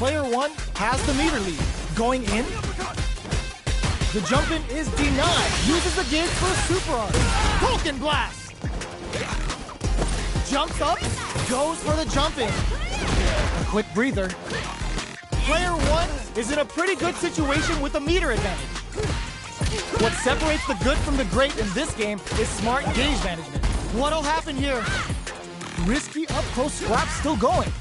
Player 1 has the meter lead. Going in. The jump in is denied. Uses the gauge for a super art. Vulcan blast. Jumps up, goes for the jump in. A quick breather. Player 1 is in a pretty good situation with a meter advantage. What separates the good from the great in this game is smart gauge management. What'll happen here? Risky up-close scrap still going.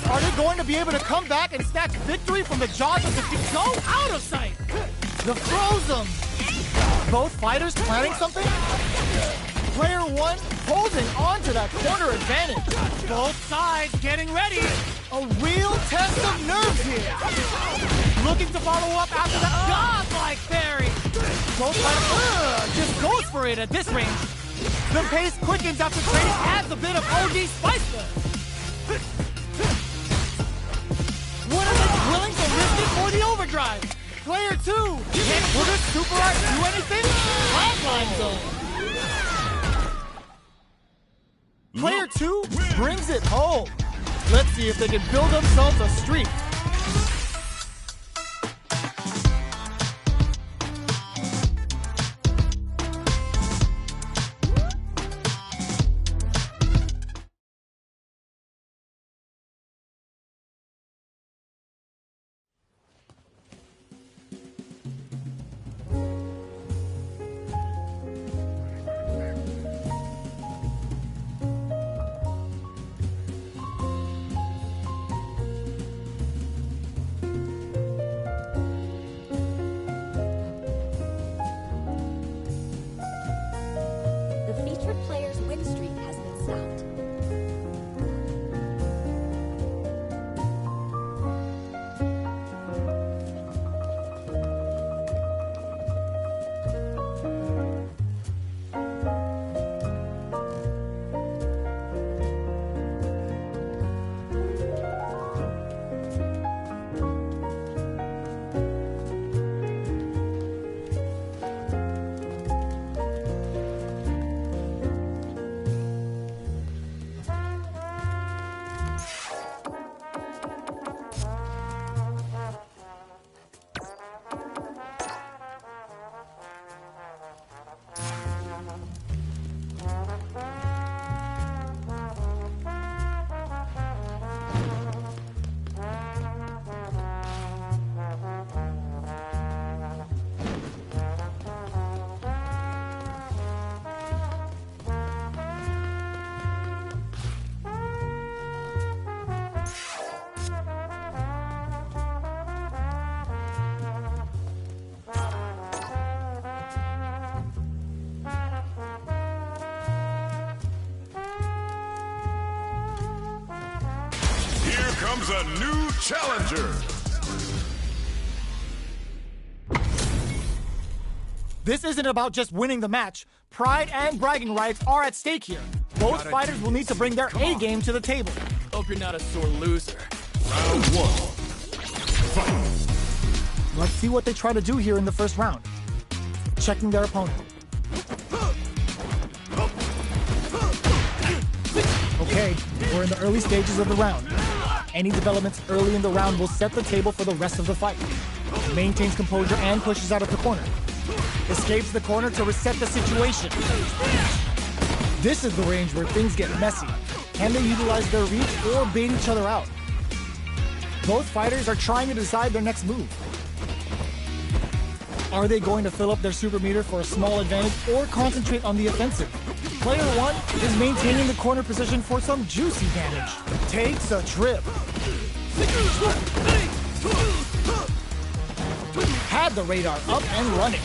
Are they going to be able to come back and snatch victory from the jaws of defeat? Go out of sight! The Frozen! Both fighters planning something? Player 1 holding on to that corner advantage. Both sides getting ready. A real test of nerves here. Looking to follow up after that godlike parry. Both fighters just goes for it at this range. The pace quickens after trading adds a bit of OD spice there. What are they willing to risk it for the overdrive? Player 2, can this super art do anything? Flatline zone. Player 2 brings it home. Let's see if they can build themselves a streak. Comes a new challenger. This isn't about just winning the match. Pride and bragging rights are at stake here. Both fighters will need to bring their A game to the table. Hope you're not a sore loser. Round 1. Fight. Let's see what they try to do here in the first round. Checking their opponent. Okay, we're in the early stages of the round. Any developments early in the round will set the table for the rest of the fight. Maintains composure and pushes out of the corner. Escapes the corner to reset the situation. This is the range where things get messy. Can they utilize their reach or bait each other out? Both fighters are trying to decide their next move. Are they going to fill up their super meter for a small advantage or concentrate on the offensive? Player 1 is maintaining the corner position for some juicy damage. Takes a trip. Had the radar up and running.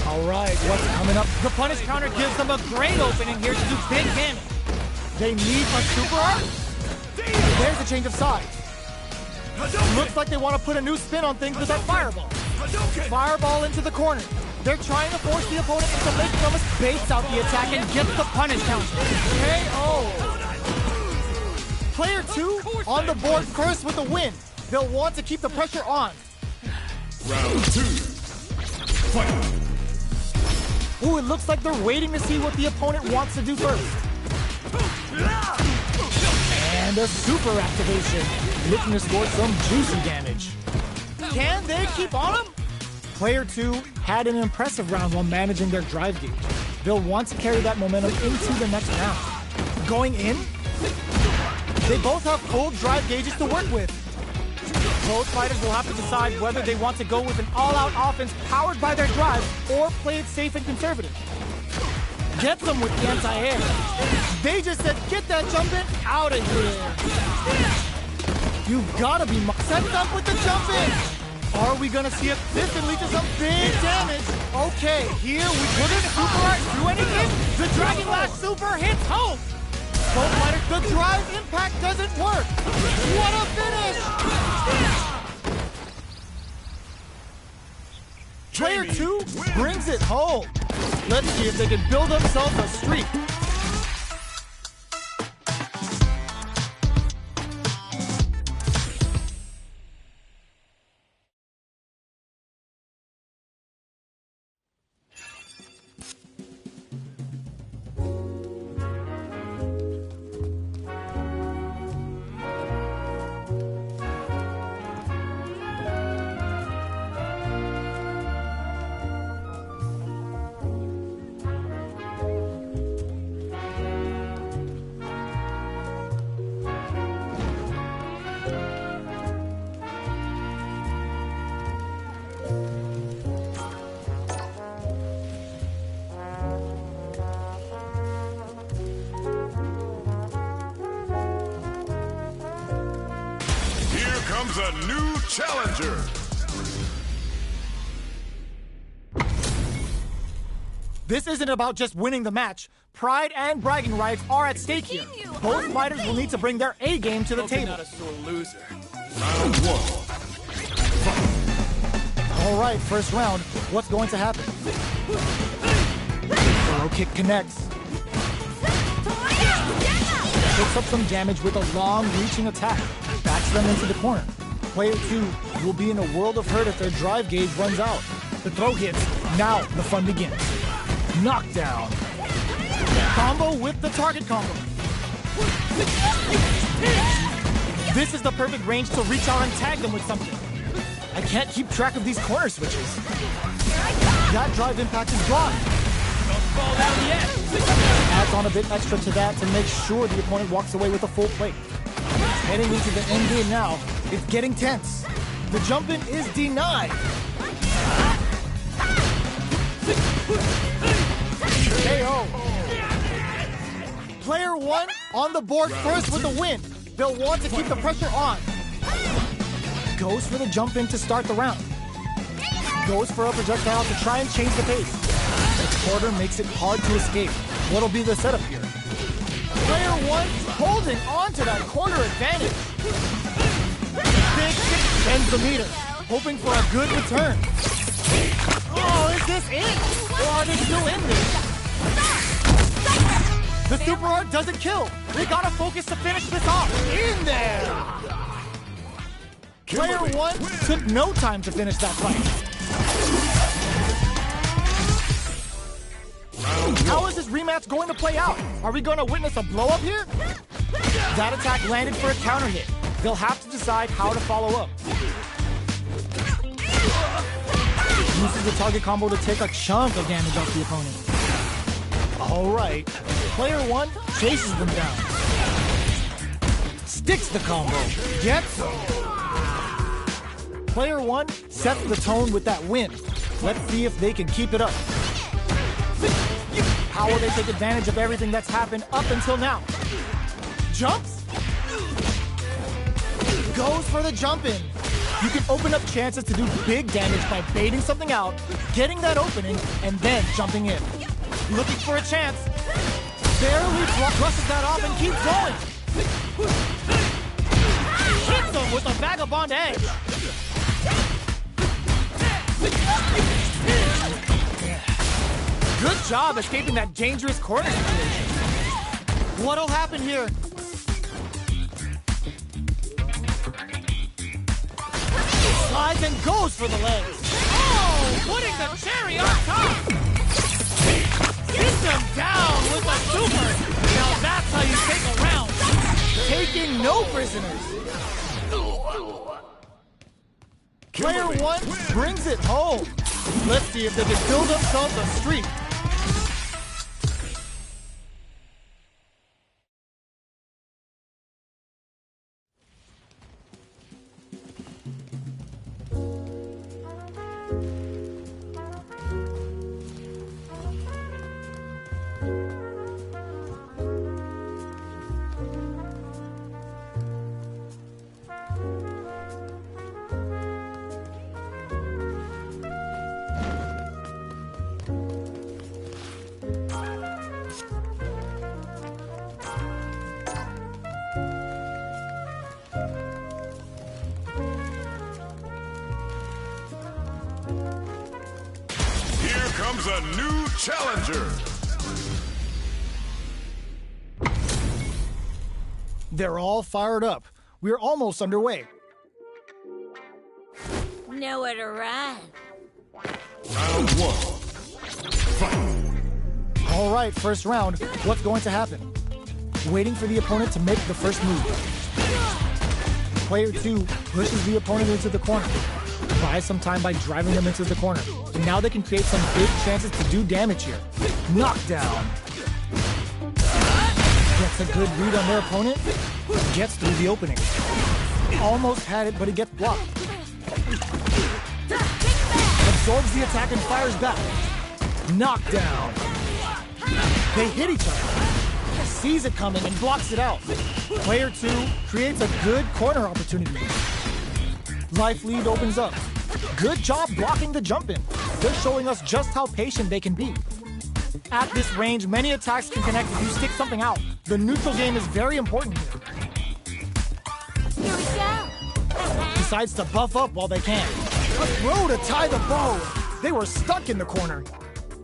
All right, what's coming up? The punish counter gives them a great opening here to do big damage. They need a super art. There's a change of sides. Looks like they want to put a new spin on things with that fireball. Fireball into the corner. They're trying to force the opponent into making almost baits out the attack and gets the punish counter. KO. Player 2 on the board first with the win. They'll want to keep the pressure on. Round 2. Fight. Ooh, it looks like they're waiting to see what the opponent wants to do first. And a super activation. looking to score some juicy damage. Can they keep on him? Player 2 had an impressive round while managing their drive gauge. They'll want to carry that momentum into the next round. Going in? They both have full drive gauges to work with. Both fighters will have to decide whether they want to go with an all-out offense powered by their drive or play it safe and conservative. Get them with the anti-air. They just said, get that jumping out of here. You've gotta be set up with the jumping. Are we gonna see if this can lead to some big damage? Okay, here we're gonna super art do anything. The Dragon Lash super hits home. Both fighters, the drive impact doesn't work. What a finish! Player 2 brings it home. Let's see if they can build themselves a streak. Comes a new challenger. This isn't about just winning the match. Pride and bragging rights are at stake here. Both fighters will need to bring their A game to the table. Not a sore loser. Round 1. Fight. All right, first round. What's going to happen? Low kick connects. Picks up some damage with a long reaching attack. Backs them into the corner. Player 2 will be in a world of hurt if their drive gauge runs out. The throw hits. Now the fun begins. Knockdown. Combo with the target combo. This is the perfect range to reach out and tag them with something. I can't keep track of these corner switches. That drive impact is gone. Don't fall down yet. Adds on a bit extra to that to make sure the opponent walks away with a full plate. Heading into the end game now, it's getting tense. The jump-in is denied. KO. Player 1 on the board first with the win. They'll want to keep the pressure on. Goes for the jump-in to start the round. Goes for a projectile to try and change the pace. The quarter makes it hard to escape. What'll be the setup here? Player 1 holding on to that corner advantage. Big kick bends the meter, hoping for a good return. Oh, is this it? Or are they still in this? The super art doesn't kill. They gotta focus to finish this off. In there! Player 1 took no time to finish that fight. How is this rematch going to play out? Are we going to witness a blow-up here? That attack landed for a counter hit. They'll have to decide how to follow up. Uses the target combo to take a chunk of damage off the opponent. All right. Player 1 chases them down. Sticks the combo. Gets them. Player 1 sets the tone with that win. Let's see if they can keep it up. How will they take advantage of everything that's happened up until now? Jumps? Goes for the jump-in. You can open up chances to do big damage by baiting something out, getting that opening, and then jumping in. Looking for a chance. Barely brushes that off and keeps going. Hits him with a vagabond edge. Good job escaping that dangerous corner situation. What'll happen here? Slides and goes for the legs. Oh, putting the cherry on top. Hits him down with a super. Now that's how you take a round. Taking no prisoners. Player one brings it home. Let's see if they can build themselves a streak. Here comes a new challenger. They're all fired up. We're almost underway. Nowhere to run. Round one. Fight. All right, first round. What's going to happen? Waiting for the opponent to make the first move. Player two pushes the opponent into the corner. Buys some time by driving them into the corner. And now they can create some big chances to do damage here. Knockdown. Gets a good read on their opponent. Gets through the opening. Almost had it, but it gets blocked. Absorbs the attack and fires back. Knockdown. They hit each other. Sees it coming and blocks it out. Player two creates a good corner opportunity. Life lead opens up. Good job blocking the jump in. They're showing us just how patient they can be. At this range, many attacks can connect if you stick something out. The neutral game is very important here. Here we go. Decides to buff up while they can. A throw to tie the bow. They were stuck in the corner.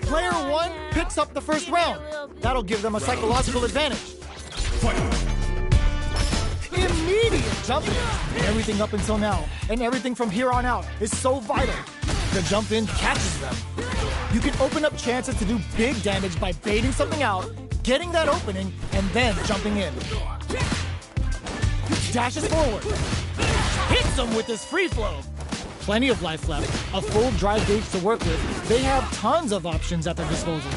Player one picks up the first round. That'll give them a psychological advantage. Immediate jump in. Everything up until now, and everything from here on out, is so vital. The jump in catches them. You can open up chances to do big damage by baiting something out, getting that opening, and then jumping in. Dashes forward. Hits them with his free flow. Plenty of life left, a full drive gauge to work with. They have tons of options at their disposal.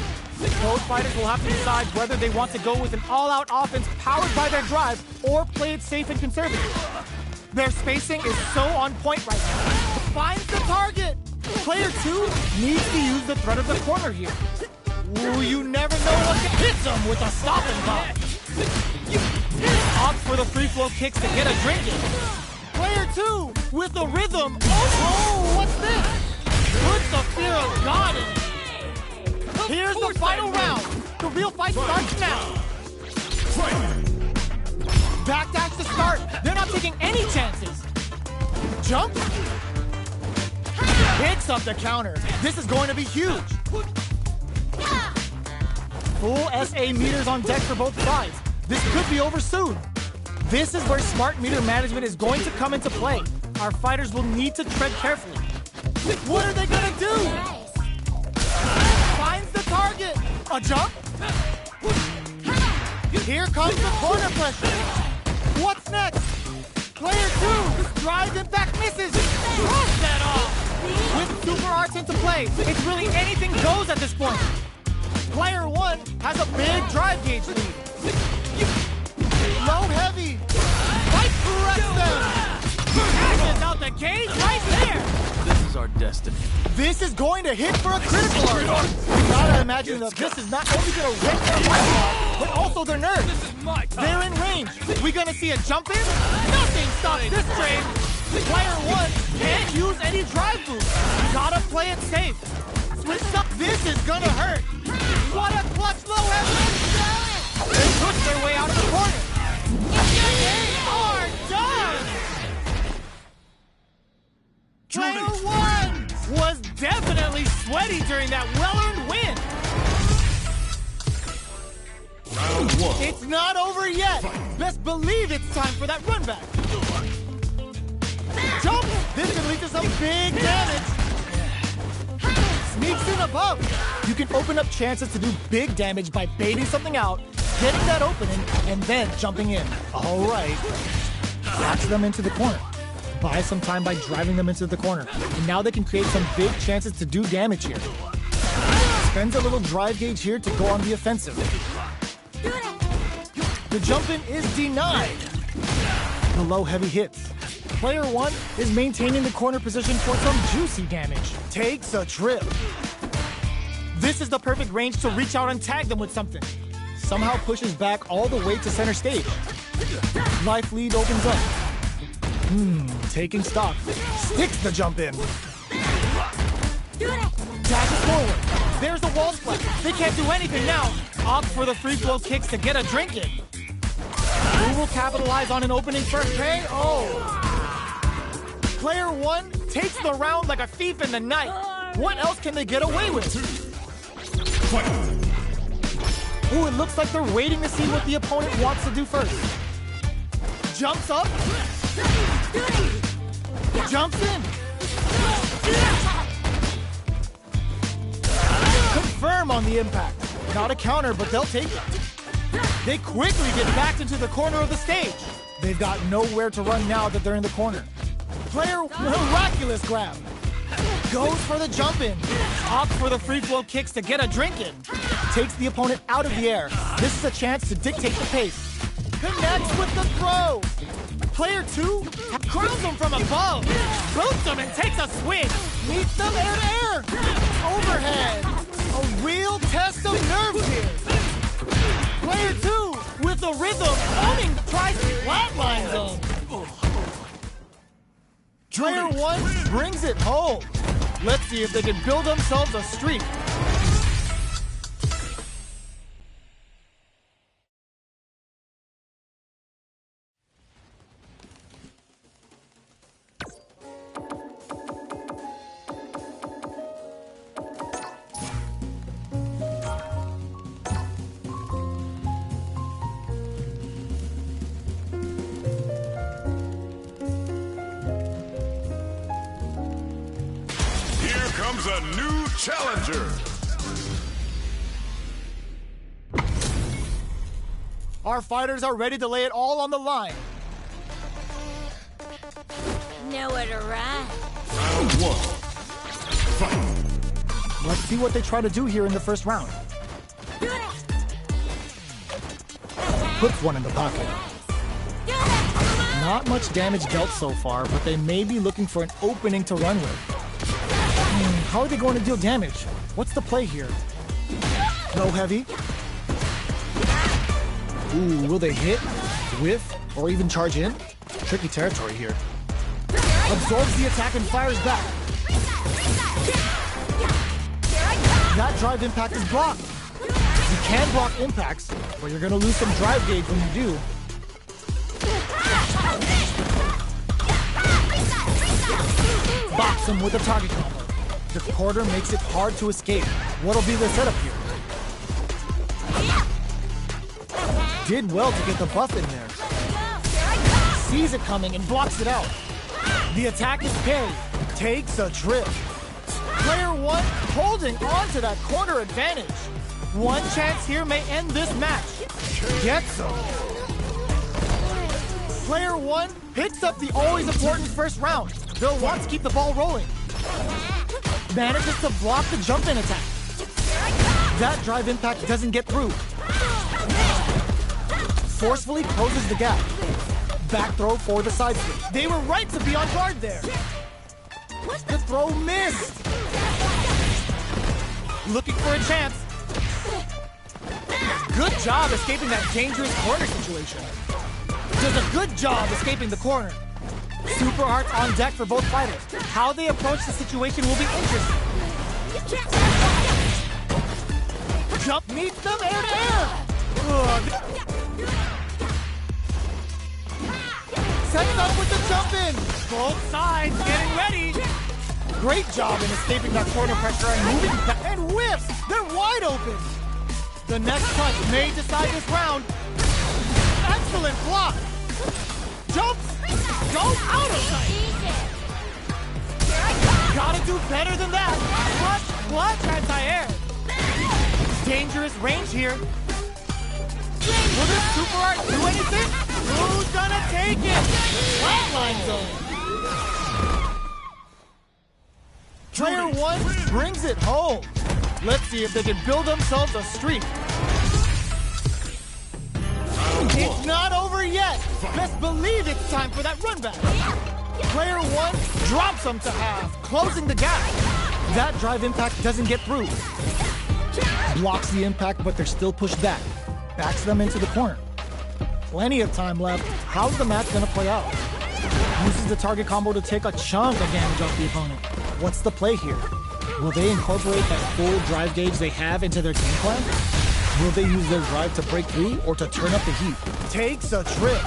Both fighters will have to decide whether they want to go with an all-out offense powered by their drive or play it safe and conservative. Their spacing is so on point right now. Finds the target. Player two needs to use the threat of the corner here. Ooh, you never know what can hit them with a stop and pop. Opts for the free flow kicks to get a drink in. Player two with the rhythm. Oh, what's this? Puts the fear of God in it. Here's the final round. The real fight starts now. Backdash to start. They're not taking any chances. Jump. Picks up the counter. This is going to be huge. Full SA meters on deck for both sides. This could be over soon. This is where smart meter management is going to come into play. Our fighters will need to tread carefully. What are they gonna do? Finds the target. A jump. Here comes the corner pressure. What's next? Player two drives and back misses. Cross that off. With super arts into play, it's really anything goes at this point. Player one has a big drive gauge lead. Low heavy. Right corrects them. Passes out the gauge right there. This is our destiny. This is going to hit for a critical art. You gotta imagine that this is not only gonna wreck their life, but also their nerves. This is my time. They're in range. We gonna see a jump in? Nothing stops this train. Player one can't use any drive boost. Gotta play it safe. Switch up. This is gonna hurt. What a clutch low heavy. They push their way out of the corner. They are done. Player one was definitely sweaty during that well-earned win. Round one. It's not over yet. Best believe it's time for that run back. Jump! This can lead to some big damage. Sneaks in above. You can open up chances to do big damage by baiting something out, getting that opening, and then jumping in. All right. backs them into the corner. Buy some time by driving them into the corner. And now they can create some big chances to do damage here. Spends a little drive gauge here to go on the offensive. The jump-in is denied. The low heavy hits. Player 1 is maintaining the corner position for some juicy damage. Takes a trip. This is the perfect range to reach out and tag them with something. Somehow pushes back all the way to center stage. Life lead opens up. Taking stock. Sticks the jump in. Dashes forward. There's the wall splash. They can't do anything now. Opt for the free flow kicks to get a drink in. Who will capitalize on an opening first pay? Oh. Player 1 takes the round like a thief in the night. What else can they get away with? Ooh, it looks like they're waiting to see what the opponent wants to do first. Jumps up. Jumps in. Confirm on the impact. Not a counter, but they'll take it. They quickly get backed into the corner of the stage. They've got nowhere to run now that they're in the corner. Player miraculous grab. Goes for the jump in. Opts for the free flow kicks to get a drink in. Takes the opponent out of the air. This is a chance to dictate the pace. Connects with the throw. Player 2 crowns them from above. Boots them and takes a swing. Meets them air to air. Overhead. A real test of nerves here. Player 2 with a rhythm. Owning tries to flatline them. Player 1 brings it home. Let's see if they can build themselves a streak. Comes a new challenger. Our fighters are ready to lay it all on the line. Nowhere to run. Round 1. Fight. Let's see what they try to do here in the first round. Puts one in the pocket. Not much damage dealt so far, but they may be looking for an opening to run with. How are they going to deal damage? What's the play here? Low heavy. Ooh, will they hit, whiff, or even charge in? Tricky territory here. Absorbs the attack and fires back. That drive impact is blocked. You can block impacts, but you're going to lose some drive gauge when you do. Box him with a target combo. The quarter makes it hard to escape. What'll be the setup here? Did well to get the buff in there. Sees it coming and blocks it out. The attack is paid. Takes a trip. Player 1 holding on to that corner advantage. One chance here may end this match. Gets him. Player 1 picks up the always important first round. They'll want to keep the ball rolling. Manages to block the jump-in attack. That drive impact doesn't get through. Forcefully closes the gap. Back throw for the side split. They were right to be on guard there. The throw missed. Looking for a chance. Good job escaping that dangerous corner situation. Does a good job escaping the corner. Super Hearts on deck for both fighters. How they approach the situation will be interesting. Jump meets them air to air. Sets up with the jump in. Both sides getting ready. Great job in escaping that corner pressure and moving back. And whiffs. They're wide open. The next touch may decide this round. Excellent block. Jumps. Goes out of sight. Gotta do better than that. Clutch anti-air. Dangerous range here. Will this Super Art do anything? Who's gonna take it? Flatline zone. Player 1 brings it home. Let's see if they can build themselves a streak. It's not over yet. Best believe it's time for that run back. Player 1 drops them to half, closing the gap. That drive impact doesn't get through. Blocks the impact, but they're still pushed back. Backs them into the corner. Plenty of time left. How's the match gonna play out? Uses the target combo to take a chunk of damage off the opponent. What's the play here? Will they incorporate that full drive gauge they have into their game plan? Will they use their drive to break through or to turn up the heat? Takes a trip.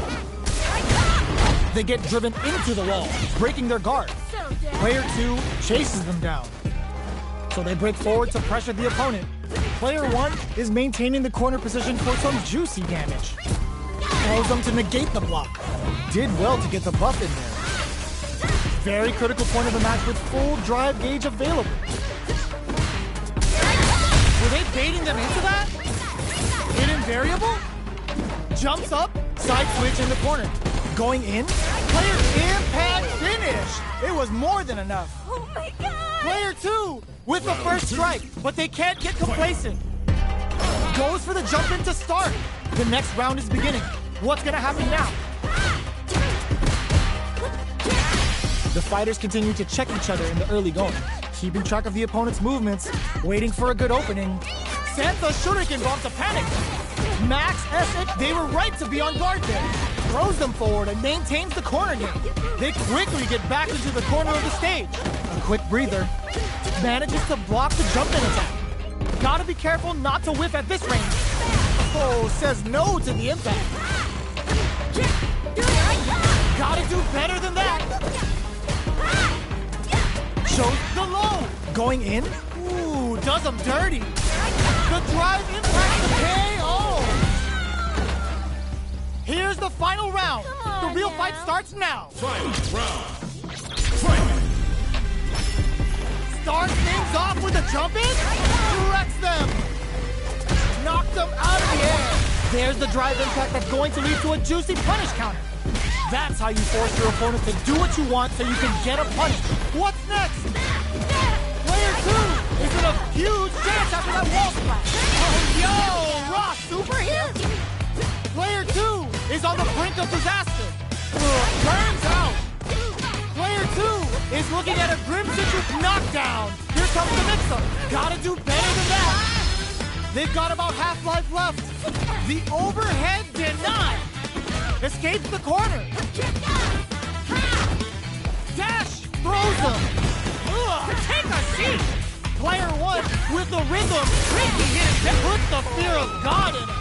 They get driven into the wall, breaking their guard. Player 2 chases them down. So they break forward to pressure the opponent. Player 1 is maintaining the corner position for some juicy damage. Allows them to negate the block. Did well to get the buff in there. Very critical point of the match with full drive gauge available. Were they baiting them into that? Hidden variable? Jumps up, side switch in the corner. Going in? Player impact finish! It was more than enough. Oh my god! Player 2 with the first strike, but they can't get complacent. Goes for the jump in to start. The next round is beginning. What's gonna happen now? The fighters continue to check each other in the early going, keeping track of the opponent's movements, waiting for a good opening. Sends the shuriken bomb to panic. Max Essex, they were right to be on guard there. Throws them forward and maintains the corner game. They quickly get back into the corner of the stage. A quick breather. Manages to block the jump in attack. Gotta be careful not to whiff at this range. Oh, says no to the impact. Gotta do better than that. Shows the low. Going in? Ooh, does them dirty. The drive impact the KO. Here's the final round. The real fight starts now. Final round. Fight! Starts things off with a jump in. Wrecks them. Knocks them out of the air. There's the drive impact that's going to lead to a juicy punish counter. That's how you force your opponent to do what you want so you can get a punish. What's next? Player 2 is in a huge chance after that wall splash. Oh, yo, Ross super here? Player 2 is on the brink of disaster. Turns out. Player 2 is looking at a grim situation knockdown. Here comes the mix-up. Gotta do better than that. They've got about half life left. The overhead denied. Escapes the corner. Dash throws them. Take a seat. Player 1 with the rhythm. Tricky hit that puts the fear of God in it.